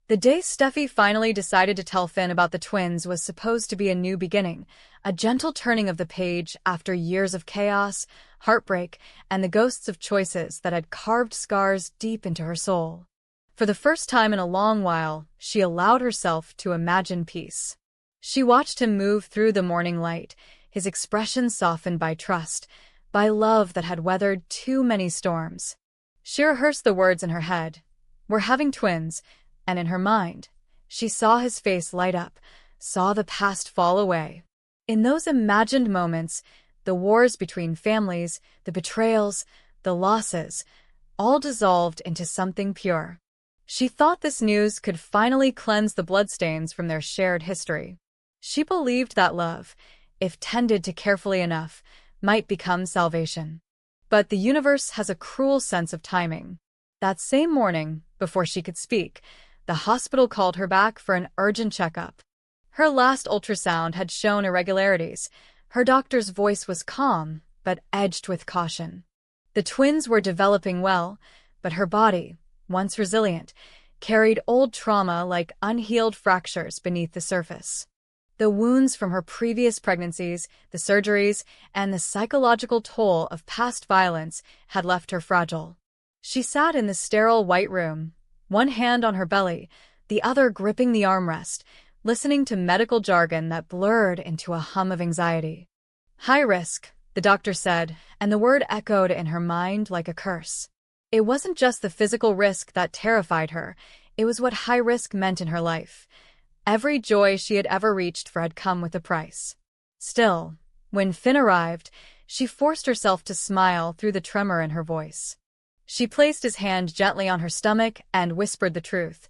The day Steffi finally decided to tell Finn about the twins was supposed to be a new beginning, a gentle turning of the page after years of chaos, heartbreak, and the ghosts of choices that had carved scars deep into her soul. For the first time in a long while, she allowed herself to imagine peace. She watched him move through the morning light, his expression softened by trust, by love that had weathered too many storms. She rehearsed the words in her head, "We're having twins," and in her mind, she saw his face light up, saw the past fall away. In those imagined moments, the wars between families, the betrayals, the losses, all dissolved into something pure. She thought this news could finally cleanse the bloodstains from their shared history. She believed that love, if tended to carefully enough, might become salvation. But the universe has a cruel sense of timing. That same morning, before she could speak, the hospital called her back for an urgent checkup. Her last ultrasound had shown irregularities. Her doctor's voice was calm, but edged with caution. The twins were developing well, but her body, once resilient, carried old trauma like unhealed fractures beneath the surface. The wounds from her previous pregnancies, the surgeries, and the psychological toll of past violence had left her fragile. She sat in the sterile white room, one hand on her belly, the other gripping the armrest, listening to medical jargon that blurred into a hum of anxiety. "High risk," the doctor said, and the word echoed in her mind like a curse. It wasn't just the physical risk that terrified her, it was what high risk meant in her life. Every joy she had ever reached for had come with a price. Still, when Finn arrived, she forced herself to smile through the tremor in her voice. She placed his hand gently on her stomach and whispered the truth.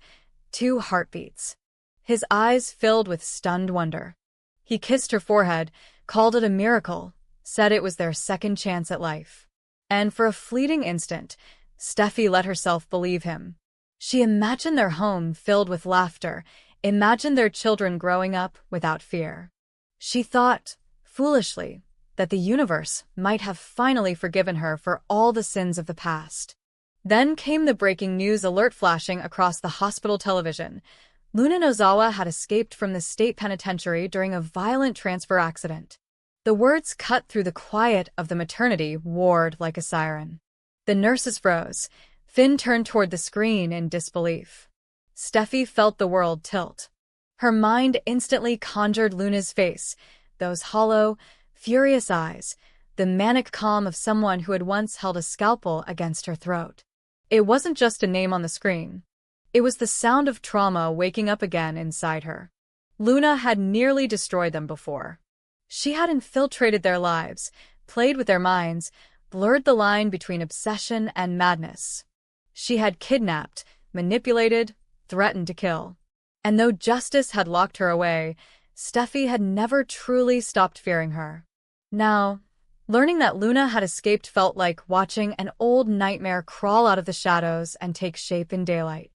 2 heartbeats. His eyes filled with stunned wonder. He kissed her forehead, called it a miracle, said it was their second chance at life. And for a fleeting instant, Steffi let herself believe him. She imagined their home filled with laughter, imagined their children growing up without fear. She thought, foolishly, that the universe might have finally forgiven her for all the sins of the past. Then came the breaking news alert flashing across the hospital television. Luna Nozawa had escaped from the state penitentiary during a violent transfer accident. The words cut through the quiet of the maternity ward like a siren. The nurses froze. Finn turned toward the screen in disbelief. Steffi felt the world tilt. Her mind instantly conjured Luna's face, those hollow, furious eyes, the manic calm of someone who had once held a scalpel against her throat. It wasn't just a name on the screen. It was the sound of trauma waking up again inside her. Luna had nearly destroyed them before. She had infiltrated their lives, played with their minds, blurred the line between obsession and madness. She had kidnapped, manipulated, threatened to kill. And though justice had locked her away, Steffi had never truly stopped fearing her. Now, learning that Luna had escaped felt like watching an old nightmare crawl out of the shadows and take shape in daylight.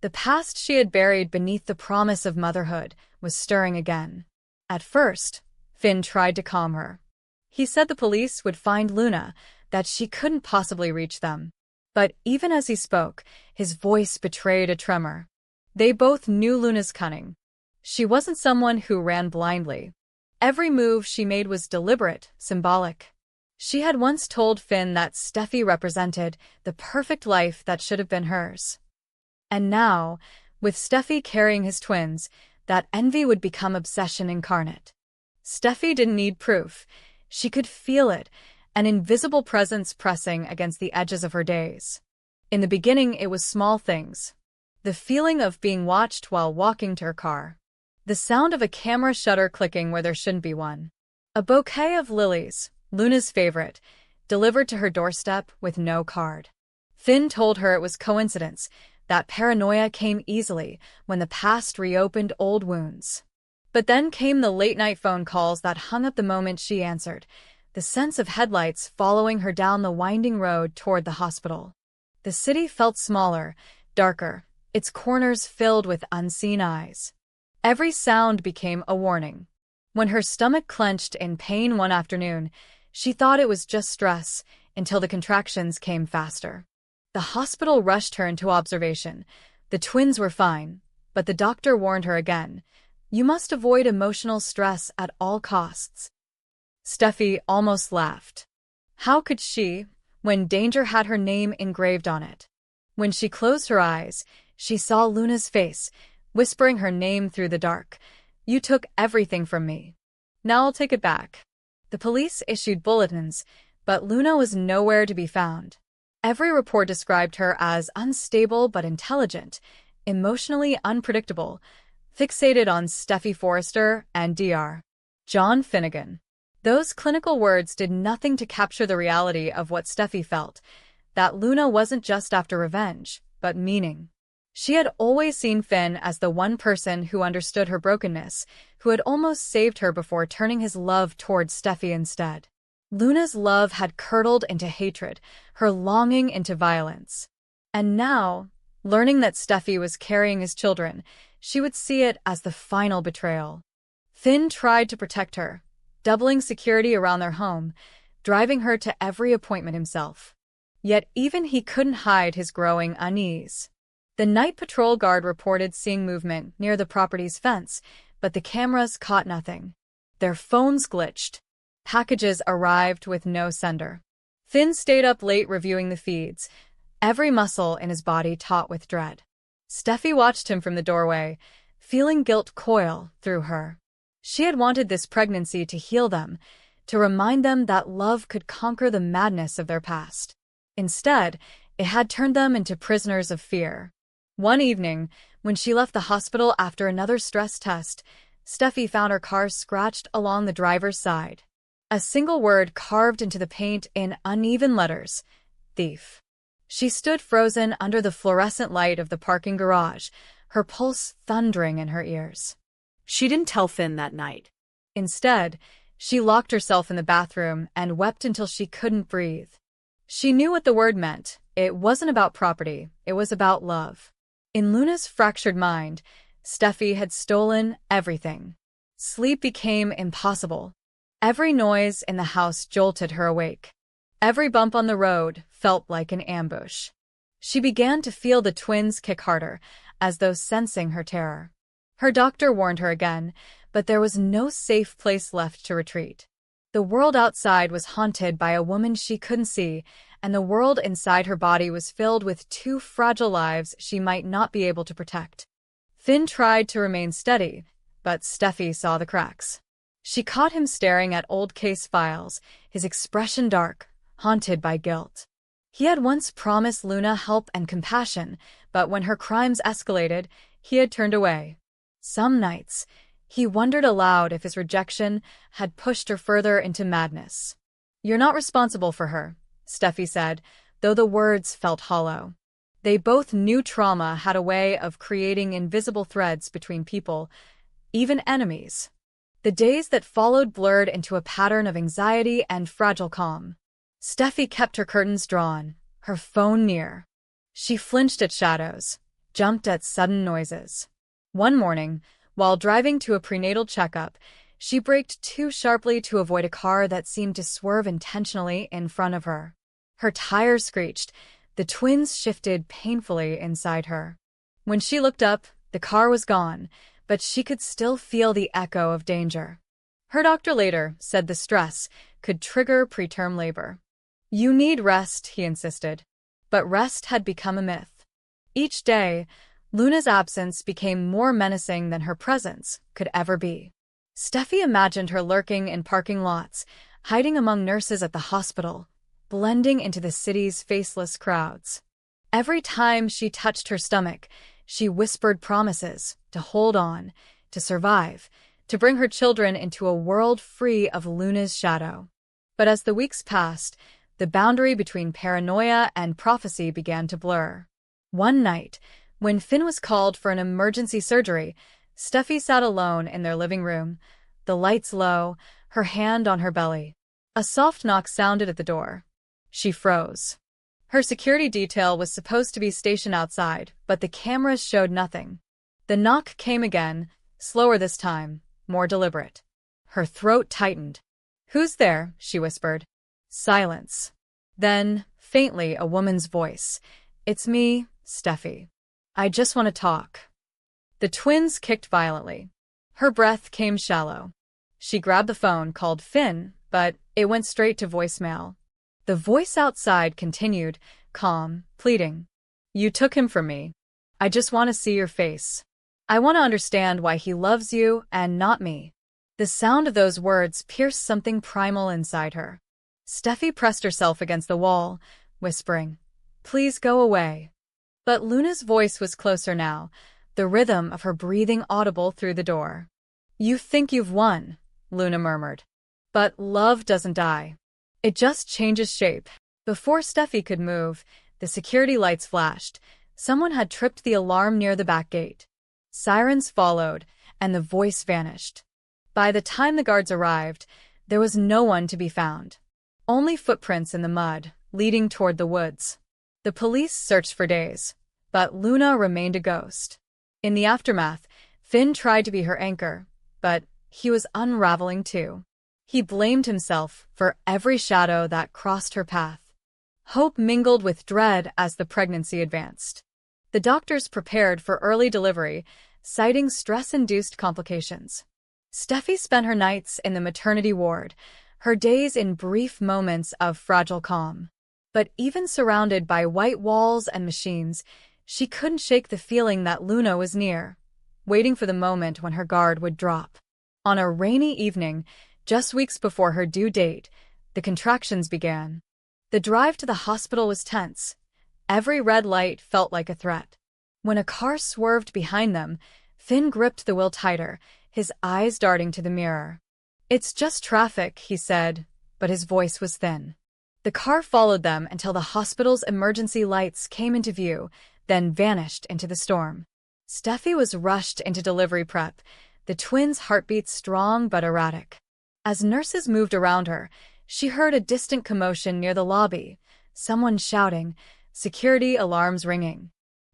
The past she had buried beneath the promise of motherhood was stirring again. At first, Finn tried to calm her. He said the police would find Luna, that she couldn't possibly reach them. But even as he spoke, his voice betrayed a tremor. They both knew Luna's cunning. She wasn't someone who ran blindly. Every move she made was deliberate, symbolic. She had once told Finn that Steffi represented the perfect life that should have been hers. And now, with Steffi carrying his twins, that envy would become obsession incarnate. Steffi didn't need proof. She could feel it, an invisible presence pressing against the edges of her days. In the beginning, it was small things. The feeling of being watched while walking to her car. The sound of a camera shutter clicking where there shouldn't be one. A bouquet of lilies, Luna's favorite, delivered to her doorstep with no card. Finn told her it was coincidence, that paranoia came easily when the past reopened old wounds. But then came the late-night phone calls that hung up the moment she answered, the sense of headlights following her down the winding road toward the hospital. The city felt smaller, darker, its corners filled with unseen eyes. Every sound became a warning. When her stomach clenched in pain one afternoon, she thought it was just stress, until the contractions came faster. The hospital rushed her into observation. The twins were fine, but the doctor warned her again. You must avoid emotional stress at all costs. Steffy almost laughed. How could she, when danger had her name engraved on it? When she closed her eyes, she saw Luna's face, whispering her name through the dark. You took everything from me. Now I'll take it back. The police issued bulletins, but Luna was nowhere to be found. Every report described her as unstable but intelligent, emotionally unpredictable, fixated on Steffy Forrester and Dr. John Finnegan. Those clinical words did nothing to capture the reality of what Steffy felt, that Luna wasn't just after revenge, but meaning. She had always seen Finn as the one person who understood her brokenness, who had almost saved her before turning his love towards Steffy instead. Luna's love had curdled into hatred, her longing into violence. And now, learning that Steffy was carrying his children, she would see it as the final betrayal. Finn tried to protect her, doubling security around their home, driving her to every appointment himself. Yet even he couldn't hide his growing unease. The night patrol guard reported seeing movement near the property's fence, but the cameras caught nothing. Their phones glitched. Packages arrived with no sender. Finn stayed up late reviewing the feeds, every muscle in his body taut with dread. Steffy watched him from the doorway, feeling guilt coil through her. She had wanted this pregnancy to heal them, to remind them that love could conquer the madness of their past. Instead, it had turned them into prisoners of fear. One evening, when she left the hospital after another stress test, Steffy found her car scratched along the driver's side. A single word carved into the paint in uneven letters: thief. She stood frozen under the fluorescent light of the parking garage, her pulse thundering in her ears. She didn't tell Finn that night. Instead, she locked herself in the bathroom and wept until she couldn't breathe. She knew what the word meant. It wasn't about property, it was about love. In Luna's fractured mind, Steffy had stolen everything. Sleep became impossible. Every noise in the house jolted her awake. Every bump on the road felt like an ambush. She began to feel the twins kick harder, as though sensing her terror. Her doctor warned her again, but there was no safe place left to retreat. The world outside was haunted by a woman she couldn't see, and the world inside her body was filled with two fragile lives she might not be able to protect. Finn tried to remain steady, but Steffy saw the cracks. She caught him staring at old case files, his expression dark, haunted by guilt. He had once promised Luna help and compassion, but when her crimes escalated, he had turned away. Some nights, he wondered aloud if his rejection had pushed her further into madness. You're not responsible for her, Steffy said, though the words felt hollow. They both knew trauma had a way of creating invisible threads between people, even enemies. The days that followed blurred into a pattern of anxiety and fragile calm. Steffy kept her curtains drawn, her phone near. She flinched at shadows, jumped at sudden noises. One morning, while driving to a prenatal checkup, she braked too sharply to avoid a car that seemed to swerve intentionally in front of her. Her tires screeched, the twins shifted painfully inside her. When she looked up, the car was gone, but she could still feel the echo of danger. Her doctor later said the stress could trigger preterm labor. You need rest, he insisted. But rest had become a myth. Each day, Luna's absence became more menacing than her presence could ever be. Steffy imagined her lurking in parking lots, hiding among nurses at the hospital, blending into the city's faceless crowds. Every time she touched her stomach, she whispered promises to hold on, to survive, to bring her children into a world free of Luna's shadow. But as the weeks passed, the boundary between paranoia and prophecy began to blur. One night, when Finn was called for an emergency surgery, Steffy sat alone in their living room, the lights low, her hand on her belly. A soft knock sounded at the door. She froze. Her security detail was supposed to be stationed outside, but the cameras showed nothing. The knock came again, slower this time, more deliberate. Her throat tightened. "Who's there?" she whispered. Silence. Then, faintly, a woman's voice. "It's me, Steffy. I just want to talk." The twins kicked violently. Her breath came shallow. She grabbed the phone, called Finn, but it went straight to voicemail. The voice outside continued, calm, pleading. You took him from me. I just want to see your face. I want to understand why he loves you and not me. The sound of those words pierced something primal inside her. Steffi pressed herself against the wall, whispering, Please go away. But Luna's voice was closer now, the rhythm of her breathing audible through the door. You think you've won, Luna murmured. But love doesn't die. It just changes shape. Before Steffi could move, the security lights flashed. Someone had tripped the alarm near the back gate. Sirens followed, and the voice vanished. By the time the guards arrived, there was no one to be found. Only footprints in the mud, leading toward the woods. The police searched for days, but Luna remained a ghost. In the aftermath, Finn tried to be her anchor, but he was unraveling too. He blamed himself for every shadow that crossed her path. Hope mingled with dread as the pregnancy advanced. The doctors prepared for early delivery, citing stress-induced complications. Steffi spent her nights in the maternity ward, her days in brief moments of fragile calm. But even surrounded by white walls and machines, she couldn't shake the feeling that Luna was near, waiting for the moment when her guard would drop. On a rainy evening, just weeks before her due date, the contractions began. The drive to the hospital was tense. Every red light felt like a threat. When a car swerved behind them, Finn gripped the wheel tighter, his eyes darting to the mirror. It's just traffic, he said, but his voice was thin. The car followed them until the hospital's emergency lights came into view, then vanished into the storm. Steffi was rushed into delivery prep, the twins' heartbeats strong but erratic. As nurses moved around her, she heard a distant commotion near the lobby, someone shouting, security alarms ringing.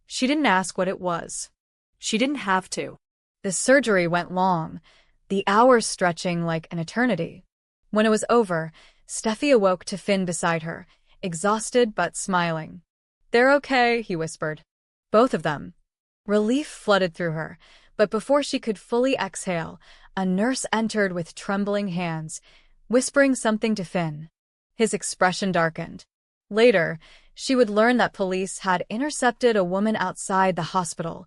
She didn't ask what it was. She didn't have to. The surgery went long, the hours stretching like an eternity. When it was over, Steffi awoke to Finn beside her, exhausted but smiling. They're okay, he whispered. Both of them. Relief flooded through her, but before she could fully exhale, a nurse entered with trembling hands, whispering something to Finn. His expression darkened. Later, she would learn that police had intercepted a woman outside the hospital,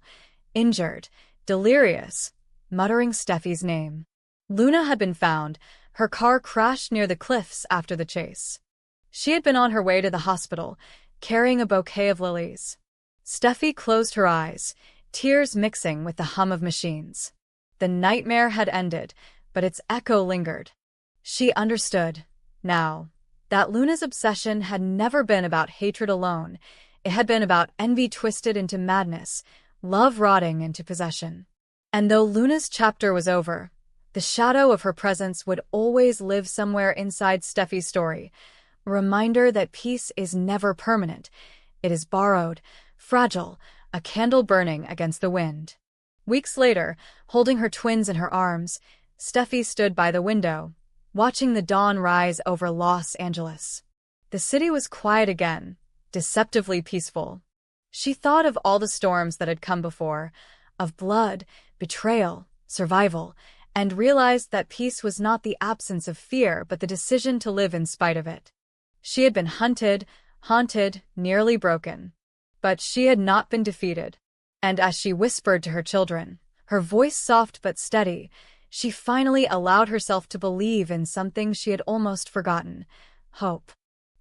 injured, delirious, muttering Steffi's name. Luna had been found. Her car crashed near the cliffs after the chase. She had been on her way to the hospital, carrying a bouquet of lilies. Steffi closed her eyes, tears mixing with the hum of machines. The nightmare had ended, but its echo lingered. She understood, now, that Luna's obsession had never been about hatred alone. It had been about envy twisted into madness, love rotting into possession. And though Luna's chapter was over, the shadow of her presence would always live somewhere inside Steffi's story, a reminder that peace is never permanent. It is borrowed, fragile, a candle burning against the wind. Weeks later, holding her twins in her arms, Steffi stood by the window, watching the dawn rise over Los Angeles. The city was quiet again, deceptively peaceful. She thought of all the storms that had come before, of blood, betrayal, survival, and realized that peace was not the absence of fear but the decision to live in spite of it. She had been hunted, haunted, nearly broken. But she had not been defeated. And as she whispered to her children, her voice soft but steady, she finally allowed herself to believe in something she had almost forgotten: hope.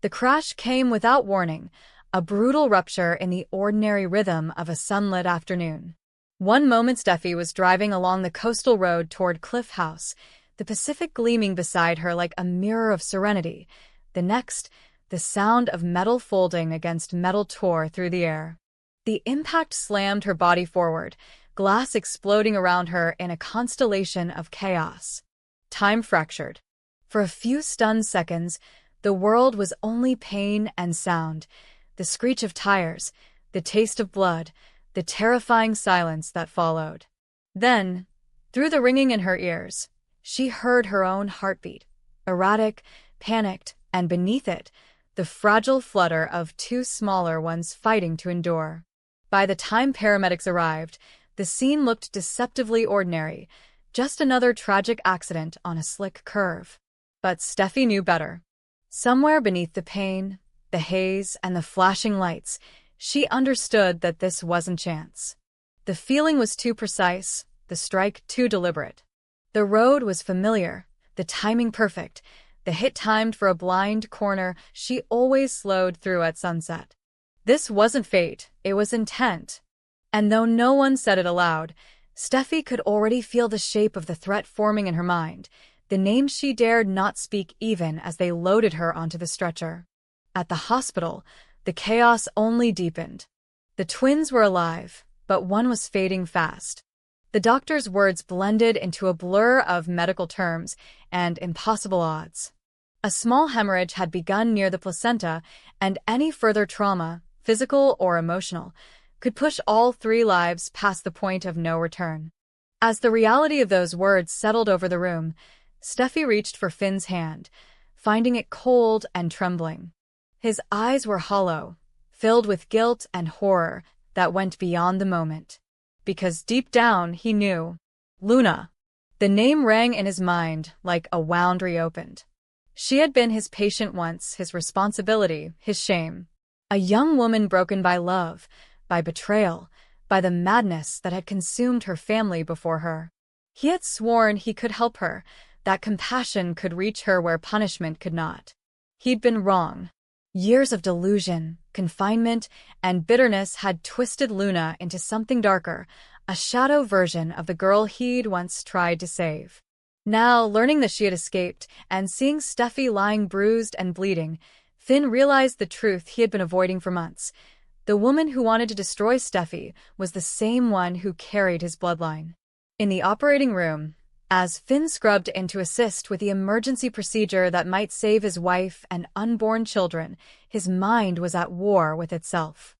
The crash came without warning, a brutal rupture in the ordinary rhythm of a sunlit afternoon. One moment Steffi was driving along the coastal road toward Cliff House, the Pacific gleaming beside her like a mirror of serenity. The next, the sound of metal folding against metal tore through the air. The impact slammed her body forward, glass exploding around her in a constellation of chaos. Time fractured. For a few stunned seconds, the world was only pain and sound, the screech of tires, the taste of blood, the terrifying silence that followed. Then, through the ringing in her ears, she heard her own heartbeat, erratic, panicked, and beneath it, the fragile flutter of two smaller ones fighting to endure. By the time paramedics arrived, The scene looked deceptively ordinary, just another tragic accident on a slick curve. But Steffi knew better. Somewhere beneath the pain, the haze, and the flashing lights, she understood that this wasn't chance. The feeling was too precise, the strike too deliberate. The road was familiar, the timing perfect, the hit timed for a blind corner she always slowed through at sunset. This wasn't fate, it was intent. And though no one said it aloud, Steffi could already feel the shape of the threat forming in her mind, the name she dared not speak even as they loaded her onto the stretcher. At the hospital, the chaos only deepened. The twins were alive, but one was fading fast. The doctor's words blended into a blur of medical terms and impossible odds. A small hemorrhage had begun near the placenta, and any further trauma, physical or emotional, could push all 3 lives past the point of no return. As the reality of those words settled over the room, Steffi reached for Finn's hand, finding it cold and trembling. His eyes were hollow, filled with guilt and horror that went beyond the moment. Because deep down he knew. Luna. The name rang in his mind like a wound reopened. She had been his patient once, his responsibility, his shame. A young woman broken by love, by betrayal, by the madness that had consumed her family before her. He had sworn he could help her, that compassion could reach her where punishment could not. He'd been wrong. Years of delusion, confinement, and bitterness had twisted Luna into something darker, a shadow version of the girl he'd once tried to save. Now, learning that she had escaped and seeing Steffi lying bruised and bleeding, Finn realized the truth he had been avoiding for months. The woman who wanted to destroy Steffi was the same one who carried his bloodline. In the operating room, as Finn scrubbed in to assist with the emergency procedure that might save his wife and unborn children, his mind was at war with itself.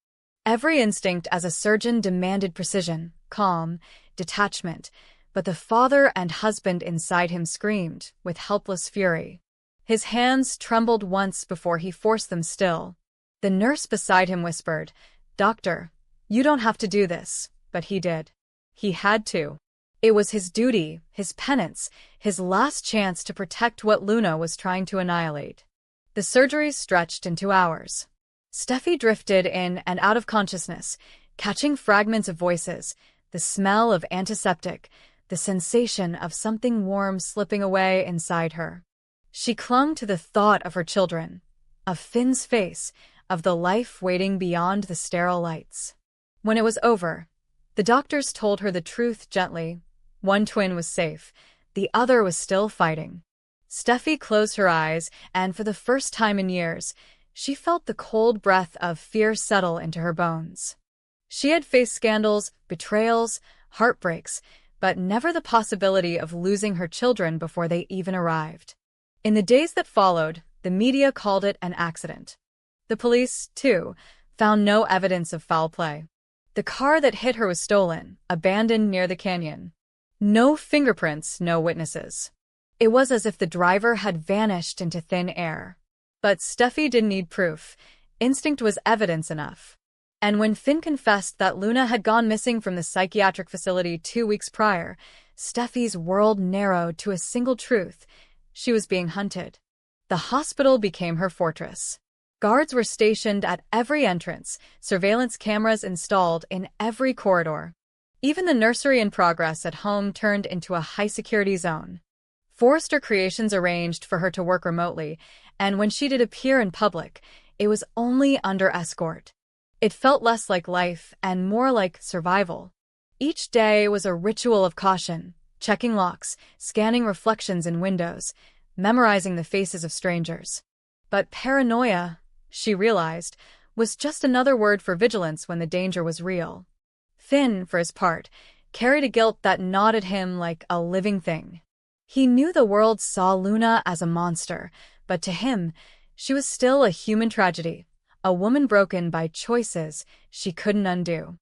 Every instinct as a surgeon demanded precision, calm, detachment, but the father and husband inside him screamed with helpless fury. His hands trembled once before he forced them still. The nurse beside him whispered, "Doctor, you don't have to do this," but he did. He had to. It was his duty, his penance, his last chance to protect what Luna was trying to annihilate. The surgeries stretched into hours. Steffi drifted in and out of consciousness, catching fragments of voices, the smell of antiseptic, the sensation of something warm slipping away inside her. She clung to the thought of her children, of Finn's face, of the life waiting beyond the sterile lights. When it was over, the doctors told her the truth gently. One twin was safe, the other was still fighting. Steffi closed her eyes, and for the first time in years, she felt the cold breath of fear settle into her bones. She had faced scandals, betrayals, heartbreaks, but never the possibility of losing her children before they even arrived. In the days that followed, the media called it an accident. The police, too, found no evidence of foul play. The car that hit her was stolen, abandoned near the canyon. No fingerprints, no witnesses. It was as if the driver had vanished into thin air. But Steffi didn't need proof. Instinct was evidence enough. And when Finn confessed that Luna had gone missing from the psychiatric facility 2 weeks prior, Steffi's world narrowed to a single truth. She was being hunted. The hospital became her fortress. Guards were stationed at every entrance, surveillance cameras installed in every corridor. Even the nursery in progress at home turned into a high-security zone. Forrester Creations arranged for her to work remotely, and when she did appear in public, it was only under escort. It felt less like life and more like survival. Each day was a ritual of caution, checking locks, scanning reflections in windows, memorizing the faces of strangers. But paranoia, she realized, was just another word for vigilance when the danger was real. Finn, for his part, carried a guilt that gnawed at him like a living thing. He knew the world saw Luna as a monster, but to him, she was still a human tragedy, a woman broken by choices she couldn't undo.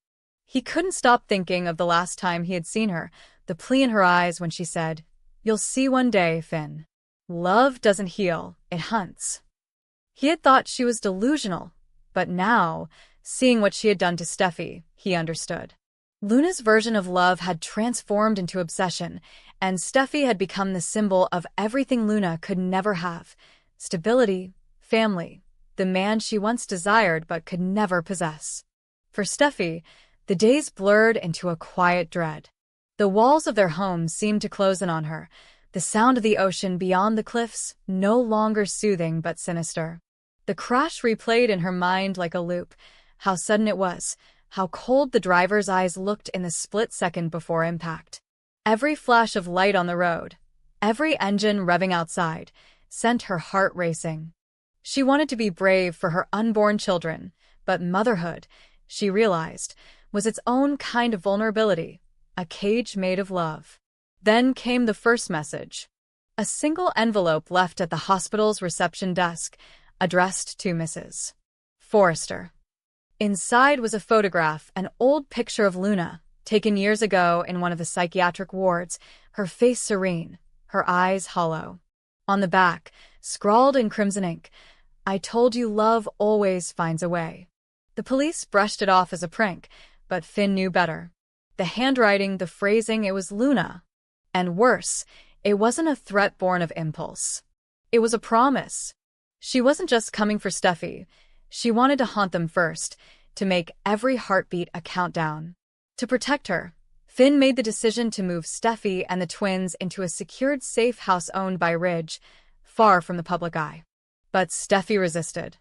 He couldn't stop thinking of the last time he had seen her, the plea in her eyes when she said, "You'll see one day, Finn. Love doesn't heal, it hunts." He had thought she was delusional, but now, seeing what she had done to Steffi, he understood. Luna's version of love had transformed into obsession, and Steffy had become the symbol of everything Luna could never have: stability, family, the man she once desired but could never possess. For Steffy, the days blurred into a quiet dread. The walls of their home seemed to close in on her, the sound of the ocean beyond the cliffs no longer soothing but sinister. The crash replayed in her mind like a loop: how sudden it was, how cold the driver's eyes looked in the split second before impact. Every flash of light on the road, every engine revving outside, sent her heart racing. She wanted to be brave for her unborn children, but motherhood, she realized, was its own kind of vulnerability, a cage made of love. Then came the first message. A single envelope left at the hospital's reception desk, addressed to Mrs. Forrester. Inside was a photograph, an old picture of Luna, taken years ago in one of the psychiatric wards, her face serene, her eyes hollow. On the back, scrawled in crimson ink, "I told you love always finds a way." The police brushed it off as a prank, but Finn knew better. The handwriting, the phrasing, it was Luna. And worse, it wasn't a threat born of impulse. It was a promise. She wasn't just coming for Steffy. She wanted to haunt them first, to make every heartbeat a countdown. To protect her, Finn made the decision to move Steffy and the twins into a secured safe house owned by Ridge, far from the public eye. But Steffy resisted.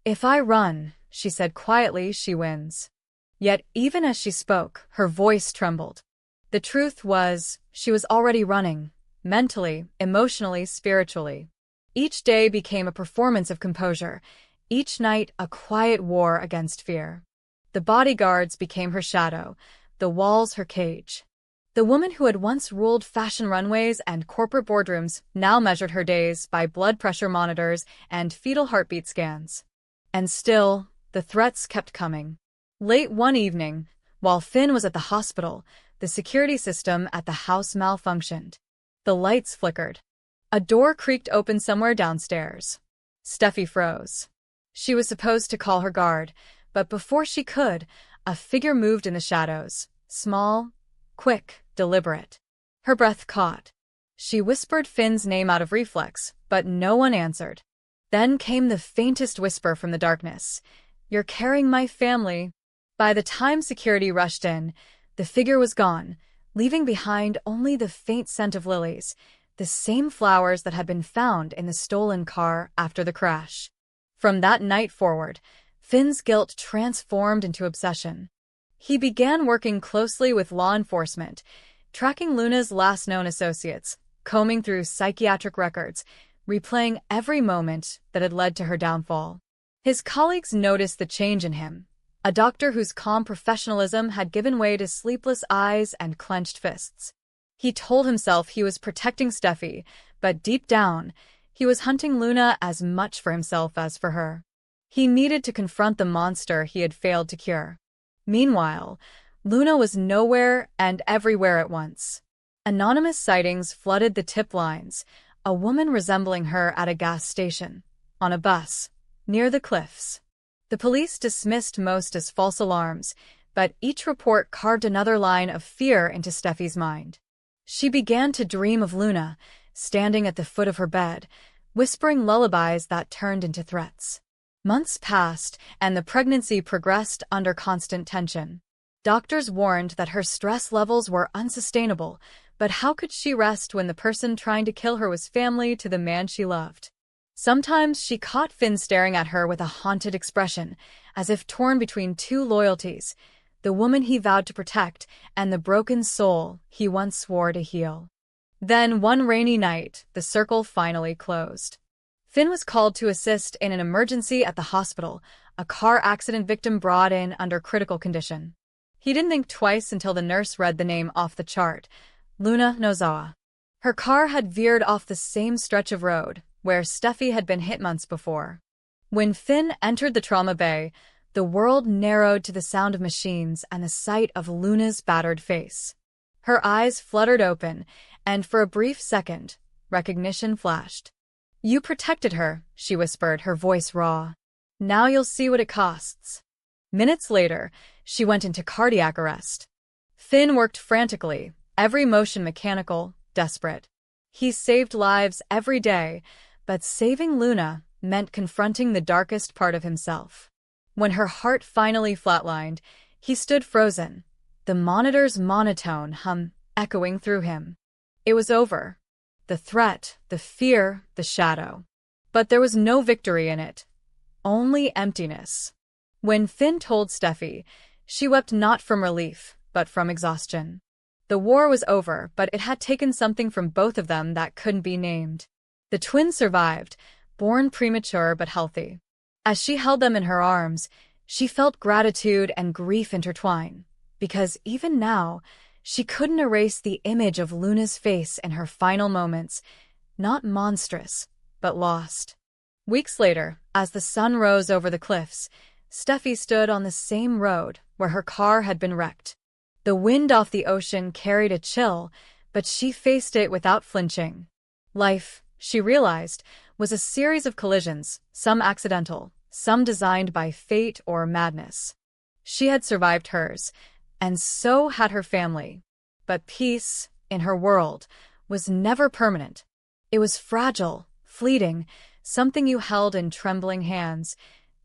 "If I run," she said quietly, "she wins." Yet even as she spoke, her voice trembled. The truth was, she was already running, mentally, emotionally, spiritually. Each day became a performance of composure, each night a quiet war against fear. The bodyguards became her shadow, the walls her cage. The woman who had once ruled fashion runways and corporate boardrooms now measured her days by blood pressure monitors and fetal heartbeat scans. And still, the threats kept coming. Late one evening, while Finn was at the hospital, the security system at the house malfunctioned. The lights flickered. A door creaked open somewhere downstairs. Steffy froze. She was supposed to call her guard, but before she could, a figure moved in the shadows, small, quick, deliberate. Her breath caught. She whispered Finn's name out of reflex, but no one answered. Then came the faintest whisper from the darkness: "You're carrying my family." By the time security rushed in, the figure was gone, leaving behind only the faint scent of lilies, the same flowers that had been found in the stolen car after the crash. From that night forward, Finn's guilt transformed into obsession. He began working closely with law enforcement, tracking Luna's last known associates, combing through psychiatric records, replaying every moment that had led to her downfall. His colleagues noticed the change in him, a doctor whose calm professionalism had given way to sleepless eyes and clenched fists. He told himself he was protecting Steffy, but deep down, he was hunting Luna as much for himself as for her. He needed to confront the monster he had failed to cure. Meanwhile, Luna was nowhere and everywhere at once. Anonymous sightings flooded the tip lines: a woman resembling her at a gas station, on a bus, near the cliffs. The police dismissed most as false alarms, but each report carved another line of fear into Steffy's mind. She began to dream of Luna, standing at the foot of her bed, whispering lullabies that turned into threats. Months passed, and the pregnancy progressed under constant tension. Doctors warned that her stress levels were unsustainable, but how could she rest when the person trying to kill her was family to the man she loved? Sometimes she caught Finn staring at her with a haunted expression, as if torn between two loyalties: the woman he vowed to protect and the broken soul he once swore to heal. Then, one rainy night, the circle finally closed. Finn was called to assist in an emergency at the hospital, a car accident victim brought in under critical condition. He didn't think twice until the nurse read the name off the chart: Luna Nozawa. Her car had veered off the same stretch of road where Steffy had been hit months before. When Finn entered the trauma bay, the world narrowed to the sound of machines and the sight of Luna's battered face. Her eyes fluttered open, and for a brief second, recognition flashed. "You protected her," she whispered, her voice raw. "Now you'll see what it costs." Minutes later, she went into cardiac arrest. Finn worked frantically, every motion mechanical, desperate. He saved lives every day, but saving Luna meant confronting the darkest part of himself. When her heart finally flatlined, he stood frozen, the monitor's monotone hum echoing through him. It was over. The threat, the fear, the shadow. But there was no victory in it. Only emptiness. When Finn told Steffy, she wept not from relief, but from exhaustion. The war was over, but it had taken something from both of them that couldn't be named. The twins survived, born premature but healthy. As she held them in her arms, she felt gratitude and grief intertwine, because even now, she couldn't erase the image of Luna's face in her final moments, not monstrous, but lost. Weeks later, as the sun rose over the cliffs, Steffi stood on the same road where her car had been wrecked. The wind off the ocean carried a chill, but she faced it without flinching. Life, she realized, was a series of collisions, some accidental, some designed by fate or madness. She had survived hers, and so had her family. But peace, in her world, was never permanent. It was fragile, fleeting, something you held in trembling hands,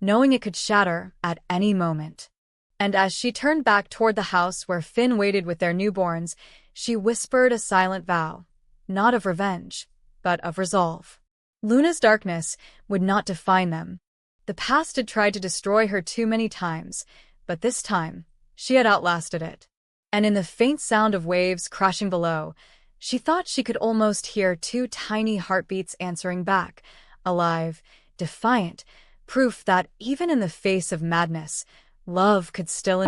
knowing it could shatter at any moment. And as she turned back toward the house where Finn waited with their newborns, she whispered a silent vow, not of revenge, but of resolve. Luna's darkness would not define them. The past had tried to destroy her too many times, but this time, she had outlasted it. And in the faint sound of waves crashing below, she thought she could almost hear two tiny heartbeats answering back, alive, defiant, proof that even in the face of madness, love could still